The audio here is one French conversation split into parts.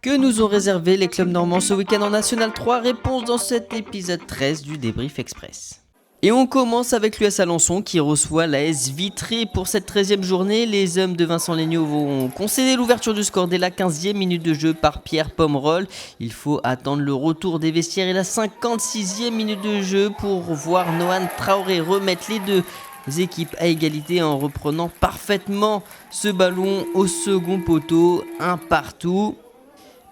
Que nous ont réservé les clubs normands ce week-end en National 3? Réponse dans cet épisode 13 du Débrief Express. Et on commence avec l'US Alençon qui reçoit l'AS Vitré pour cette 13e journée. Les hommes de Vincent Legnaud vont concéder l'ouverture du score dès la 15e minute de jeu par Pierre Pomerol. Il faut attendre le retour des vestiaires et la 56e minute de jeu pour voir Nohan Traoré remettre les deux équipes à égalité en reprenant parfaitement ce ballon au second poteau, un partout.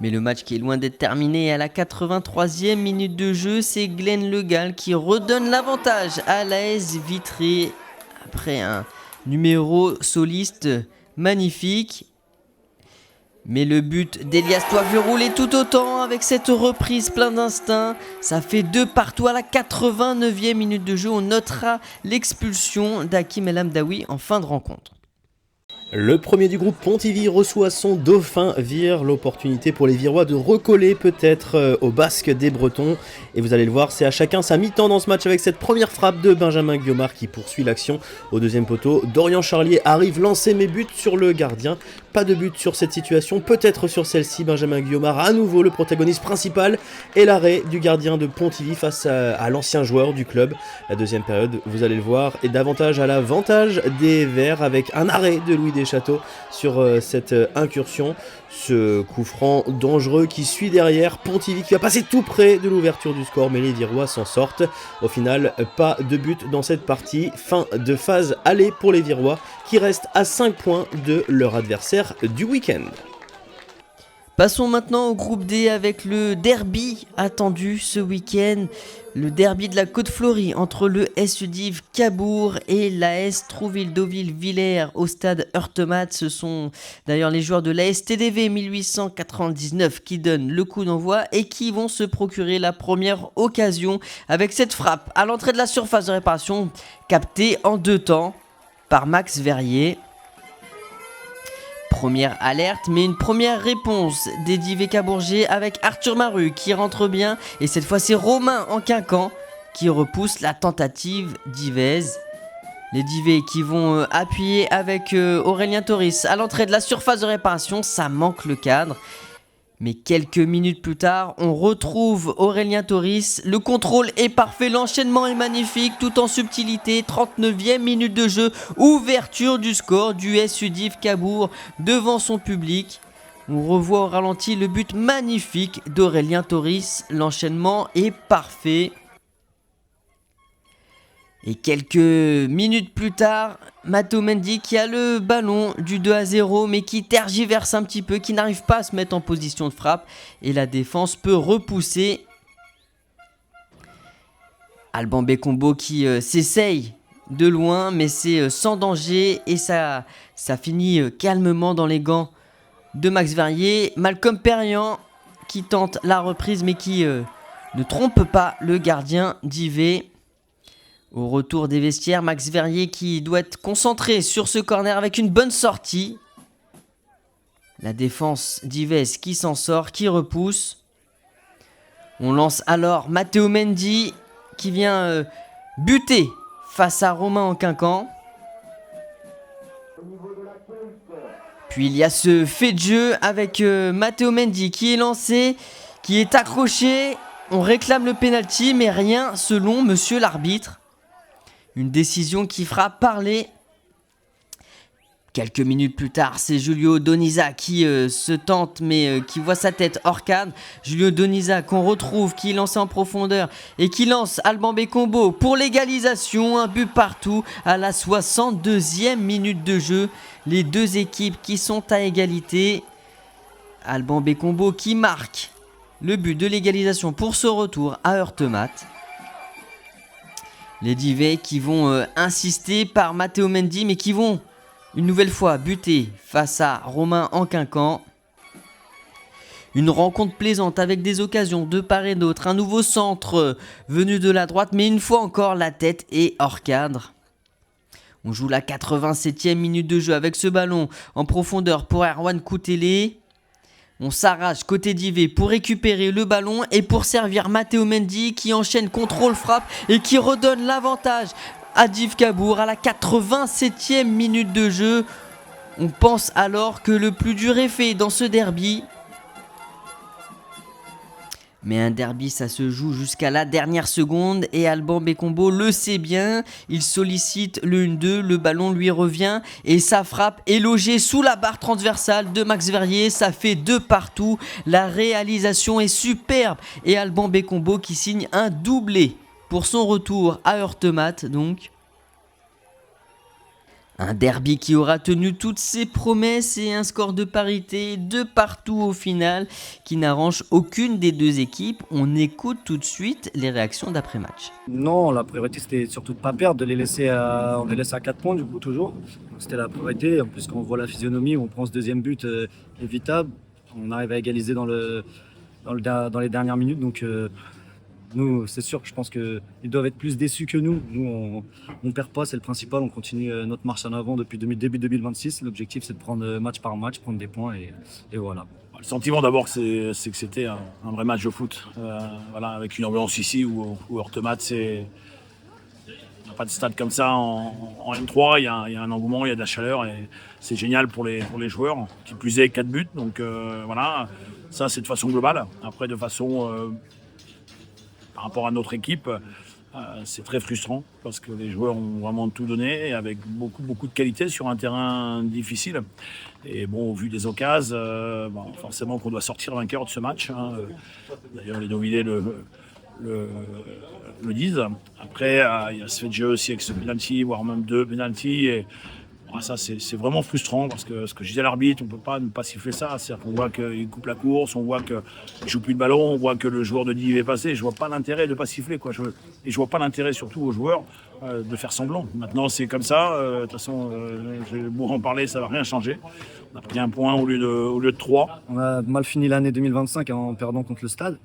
Mais le match qui est loin d'être terminé à la 83e minute de jeu, c'est Glenn Le Gall qui redonne l'avantage à l'AS Vitré après un numéro soliste magnifique. Mais le but d'Elias Toiveroul est tout autant avec cette reprise plein d'instinct. Ça fait 2 partout à la 89e minute de jeu. On notera l'expulsion d'Hakim El Hamdaoui en fin de rencontre. Le premier du groupe, Pontivy, reçoit son dauphin Vire, l'opportunité pour les Virois de recoller peut-être au basque des Bretons. Et vous allez le voir, c'est à chacun sa mi-temps dans ce match avec cette première frappe de Benjamin Guillaumard qui poursuit l'action au deuxième poteau. Dorian Charlier arrive lancer mes buts sur le gardien. Pas de but sur cette situation, peut-être sur celle-ci. Benjamin Guillaumard, à nouveau le protagoniste principal, et l'arrêt du gardien de Pontivy face à l'ancien joueur du club. La deuxième période, vous allez le voir, est davantage à l'avantage des Verts avec un arrêt de Louis Deschâteaux sur cette incursion. Ce coup franc dangereux qui suit derrière Pontivy qui va passer tout près de l'ouverture du score, mais les Virois s'en sortent. Au final, pas de but dans cette partie. Fin de phase aller pour les Virois qui restent à 5 points de leur adversaire du week-end. Passons maintenant au groupe D avec le derby attendu ce week-end. Le derby de la Côte-Florie entre le SUDIV Cabourg et l'AS Trouville-Deauville-Villers au stade Heurtemat. Ce sont d'ailleurs les joueurs de l'AS TDV 1899 qui donnent le coup d'envoi et qui vont se procurer la première occasion avec cette frappe à l'entrée de la surface de réparation captée en 2 temps par Max Verrier. Première alerte, mais une première réponse des Divés cabourgais avec Arthur Maru qui rentre bien. Et cette fois, c'est Romain Enquincan qui repousse la tentative d'Ivez. Les Divés qui vont appuyer avec Aurélien Toris à l'entrée de la surface de réparation. Ça manque le cadre. Mais quelques minutes plus tard, on retrouve Aurélien Toris. Le contrôle est parfait, l'enchaînement est magnifique, tout en subtilité. 39e minute de jeu, ouverture du score du SUDIV Cabourg devant son public. On revoit au ralenti le but magnifique d'Aurélien Toris. L'enchaînement est parfait. Et quelques minutes plus tard, Matteo Mendy qui a le ballon du 2-0 mais qui tergiverse un petit peu, qui n'arrive pas à se mettre en position de frappe et la défense peut repousser. Alban Bekombo qui s'essaye de loin mais c'est sans danger et ça finit calmement dans les gants de Max Verrier. Malcolm Perriand qui tente la reprise mais qui ne trompe pas le gardien d'Ivey. Au retour des vestiaires, Max Verrier qui doit être concentré sur ce corner avec une bonne sortie. La défense d'Ivez qui s'en sort, qui repousse. On lance alors Matteo Mendy qui vient buter face à Romain Enquincan. Puis il y a ce fait de jeu avec Matteo Mendy qui est lancé, qui est accroché. On réclame le penalty mais rien selon monsieur l'arbitre. Une décision qui fera parler. Quelques minutes plus tard, c'est Julio Doniza qui se tente mais qui voit sa tête hors cadre. Julio Doniza qu'on retrouve, qui est lancé en profondeur et qui lance Alban Bekombo pour l'égalisation. Un but partout à la 62e minute de jeu. Les deux équipes qui sont à égalité. Alban Bekombo qui marque le but de l'égalisation pour ce retour à Heurtemat. Les Divés qui vont insister par Matteo Mendy mais qui vont une nouvelle fois buter face à Romain Enquincan. Une rencontre plaisante avec des occasions de part et d'autre. Un nouveau centre venu de la droite mais une fois encore la tête est hors cadre. On joue la 87e minute de jeu avec ce ballon en profondeur pour Erwan Koutélé. On s'arrache côté d'Ivey pour récupérer le ballon et pour servir Matteo Mendy qui enchaîne contrôle-frappe et qui redonne l'avantage à Div Cabourg à la 87e minute de jeu. On pense alors que le plus dur est fait dans ce derby. Mais un derby, ça se joue jusqu'à la dernière seconde et Alban Bekombo le sait bien. Il sollicite le 1-2, le ballon lui revient et sa frappe est logée sous la barre transversale de Max Verrier. Ça fait 2 partout. La réalisation est superbe et Alban Bekombo qui signe un doublé pour son retour à Heurtematte donc. Un derby qui aura tenu toutes ses promesses et un score de parité de partout au final qui n'arrange aucune des deux équipes. On écoute tout de suite les réactions d'après-match. Non, la priorité c'était surtout de ne pas perdre, de les laisser on les laisse à 4 points du coup toujours. C'était la priorité, en plus quand on voit la physionomie, on prend ce deuxième but évitable, on arrive à égaliser dans les dernières minutes donc... Nous, c'est sûr que je pense qu'ils doivent être plus déçus que nous. Nous, on perd pas, c'est le principal. On continue notre marche en avant depuis début 2026. L'objectif, c'est de prendre match par match, prendre des points et voilà. Le sentiment d'abord, c'est que c'était un vrai match de foot. Voilà, avec une ambiance ici où Heurtematte, il n'y a pas de stade comme ça en M3. Il y a un engouement, il y a de la chaleur et c'est génial pour les joueurs. Qui plus est 4 buts. Donc voilà, ça c'est de façon globale. Après, de façon... par rapport à notre équipe, c'est très frustrant parce que les joueurs ont vraiment tout donné avec beaucoup de qualité sur un terrain difficile. Et bon, au vu des occasions, forcément qu'on doit sortir vainqueur de ce match. D'ailleurs, les Novidés le disent. Après, il y a ce fait de jeu aussi avec ce penalty, voire même 2 penalties. Et ça, c'est vraiment frustrant parce que ce que je disais à l'arbitre, on ne peut pas ne pas siffler ça. C'est-à-dire qu'on voit qu'il coupe la course, on voit qu'il ne joue plus de ballon, on voit que le joueur de Div est passé. Je ne vois pas l'intérêt de ne pas siffler. Et je ne vois pas l'intérêt surtout aux joueurs de faire semblant. Maintenant, c'est comme ça. De toute façon, j'ai beau en parler, ça ne va rien changer. On a pris un point au lieu de 3. On a mal fini l'année 2025 en perdant contre le Stade.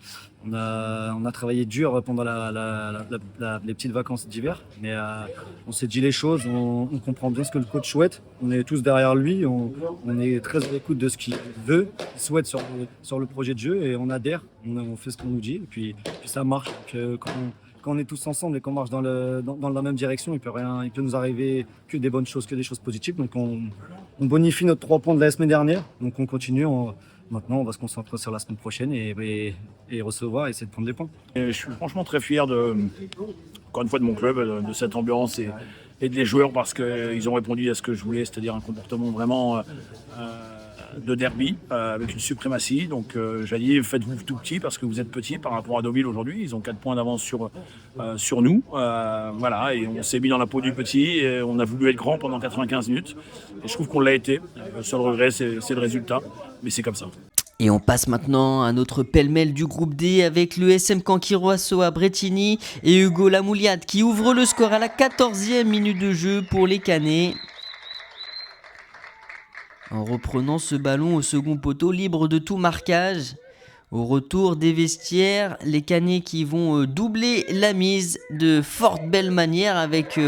On a travaillé dur pendant les petites vacances d'hiver, mais on s'est dit les choses, on comprend bien ce que le coach souhaite. On est tous derrière lui, on est très à l'écoute de ce qu'il veut, qu'il souhaite sur le projet de jeu et on adhère, on fait ce qu'on nous dit et puis ça marche. Donc, quand on est tous ensemble et qu'on marche dans la même direction, il peut nous arriver que des bonnes choses, que des choses positives. Donc on bonifie notre 3 points de la semaine dernière, donc on continue. Maintenant, on va se concentrer sur la semaine prochaine et recevoir et essayer de prendre des points. Et je suis franchement très fier encore une fois de mon club, de cette ambiance et des joueurs parce qu'ils ont répondu à ce que je voulais, c'est-à-dire un comportement vraiment de derby avec une suprématie. Donc j'ai dit faites-vous tout petit parce que vous êtes petit par rapport à Deauville aujourd'hui. Ils ont 4 points d'avance sur nous. Voilà, et on s'est mis dans la peau du petit et on a voulu être grand pendant 95 minutes. Et je trouve qu'on l'a été. Le seul regret, c'est le résultat. Mais c'est comme ça. Et on passe maintenant à notre pêle-mêle du groupe D avec le SM Canquiroasso à Bretigny et Hugo Lamouliade qui ouvre le score à la 14e minute de jeu pour les Canets. En reprenant ce ballon au second poteau, libre de tout marquage. Au retour des vestiaires, les Canets qui vont doubler la mise de fort belle manière avec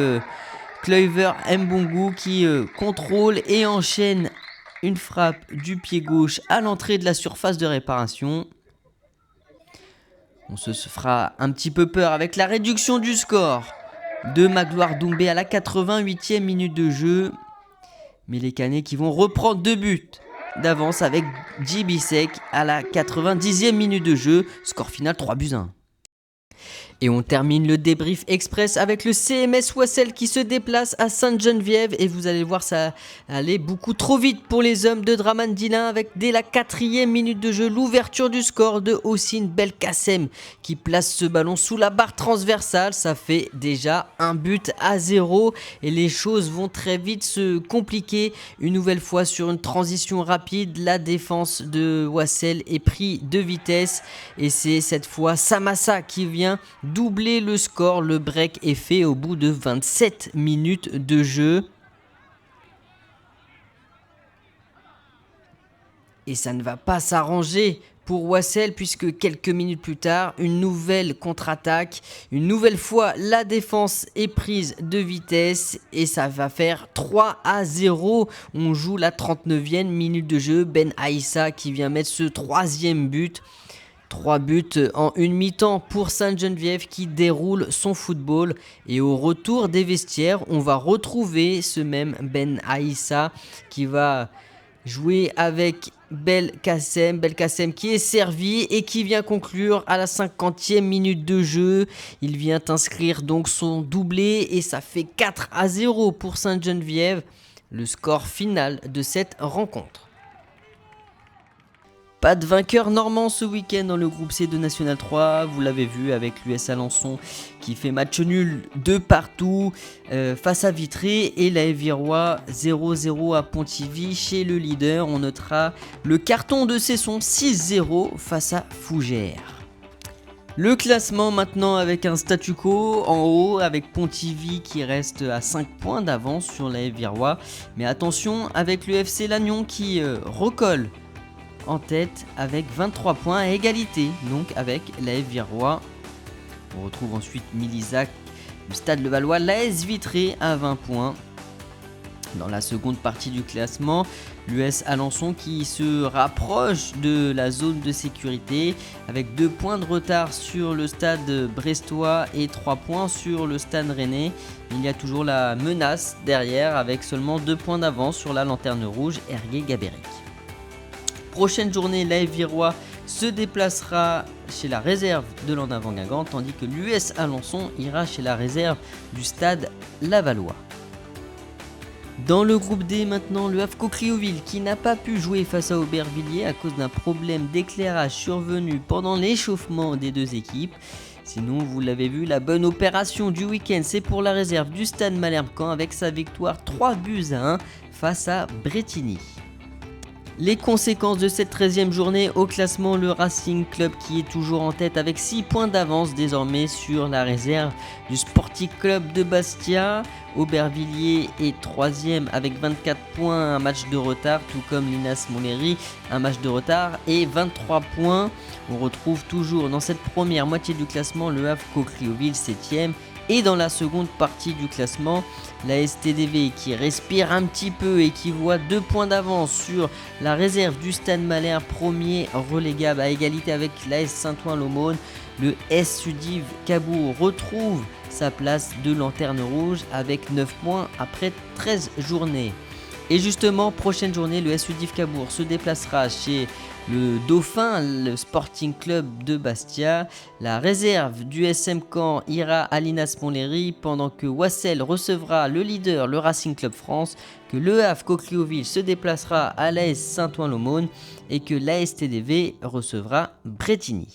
Kluivert Mbongo qui contrôle et enchaîne une frappe du pied gauche à l'entrée de la surface de réparation. On se fera un petit peu peur avec la réduction du score de Magloire Doumbé à la 88e minute de jeu. Mais les Canets qui vont reprendre 2 buts d'avance avec Djibisek à la 90e minute de jeu. Score final 3-1. Et on termine le débrief express avec le CMS Wassel qui se déplace à Sainte-Geneviève. Et vous allez voir, ça allait beaucoup trop vite pour les hommes de Draman Dilin avec dès la 4e minute de jeu l'ouverture du score de Hossein Belkacem qui place ce ballon sous la barre transversale. Ça fait déjà 1-0 et les choses vont très vite se compliquer. Une nouvelle fois sur une transition rapide, la défense de Wassel est pris de vitesse et c'est cette fois Samassa qui vient doubler le score. Le break est fait au bout de 27 minutes de jeu. Et ça ne va pas s'arranger pour Wassel puisque quelques minutes plus tard, une nouvelle contre-attaque. Une nouvelle fois, la défense est prise de vitesse et ça va faire 3-0. On joue la 39e minute de jeu. Ben Aïssa qui vient mettre ce 3e but. 3 buts en une mi-temps pour Sainte-Geneviève qui déroule son football. Et au retour des vestiaires, on va retrouver ce même Ben Aïssa qui va joué avec Belkacem qui est servi et qui vient conclure à la 50e minute de jeu. Il vient inscrire donc son doublé et ça fait 4-0 pour Sainte-Geneviève, le score final de cette rencontre. Pas de vainqueur normand ce week-end dans le groupe C de National 3, vous l'avez vu avec l'US Alençon qui fait match nul de partout face à Vitré et la Virois 0-0 à Pontivy chez le leader. On notera le carton de Cesson 6-0 face à Fougères. Le classement maintenant avec un statu quo en haut avec Pontivy qui reste à 5 points d'avance sur la Virois. Mais attention avec le FC Lannion qui recolle en tête avec 23 points à égalité, donc avec l'AS Virois. On retrouve ensuite Milizac, le Stade Levallois, l'AS Vitré à 20 points. Dans la seconde partie du classement, l'US Alençon qui se rapproche de la zone de sécurité avec 2 points de retard sur le Stade Brestois et 3 points sur le Stade Rennais. Il y a toujours la menace derrière avec seulement 2 points d'avance sur la Lanterne Rouge Ergué-Gabéric. Prochaine journée, l'AS Virois se déplacera chez la réserve de l'En-Avant Guingamp, tandis que l'US Alençon ira chez la réserve du Stade Lavallois. Dans le groupe D maintenant, le HAFCO Criouville qui n'a pas pu jouer face à Aubervilliers à cause d'un problème d'éclairage survenu pendant l'échauffement des deux équipes. Sinon, vous l'avez vu, la bonne opération du week-end, c'est pour la réserve du Stade Malherbe-Caen avec sa victoire 3-1 face à Bretigny. Les conséquences de cette 13e journée au classement, le Racing Club qui est toujours en tête avec 6 points d'avance désormais sur la réserve du Sporting Club de Bastia. Aubervilliers est 3e avec 24 points, un match de retard, tout comme l'Inas Montlhéry, un match de retard et 23 points. On retrouve toujours dans cette première moitié du classement le HAFCO Criouville 7e. Et dans la seconde partie du classement, la STDV qui respire un petit peu et qui voit 2 points d'avance sur la réserve du Stade Malherbe, premier relégable à égalité avec l'AS Saint-Ouen-l'Aumône. Le SUDIV Cabourg retrouve sa place de Lanterne Rouge avec 9 points après 13 journées. Et justement, prochaine journée, le SUDIV Cabourg se déplacera chez le Dauphin, le Sporting Club de Bastia. La réserve du SM Caen ira à l'Inas Montlhéry pendant que Wassel recevra le leader, le Racing Club France, que le HAFCO Criouville se déplacera à l'AS Saint-Ouen-l'Aumône et que l'ASTDV recevra Bretigny.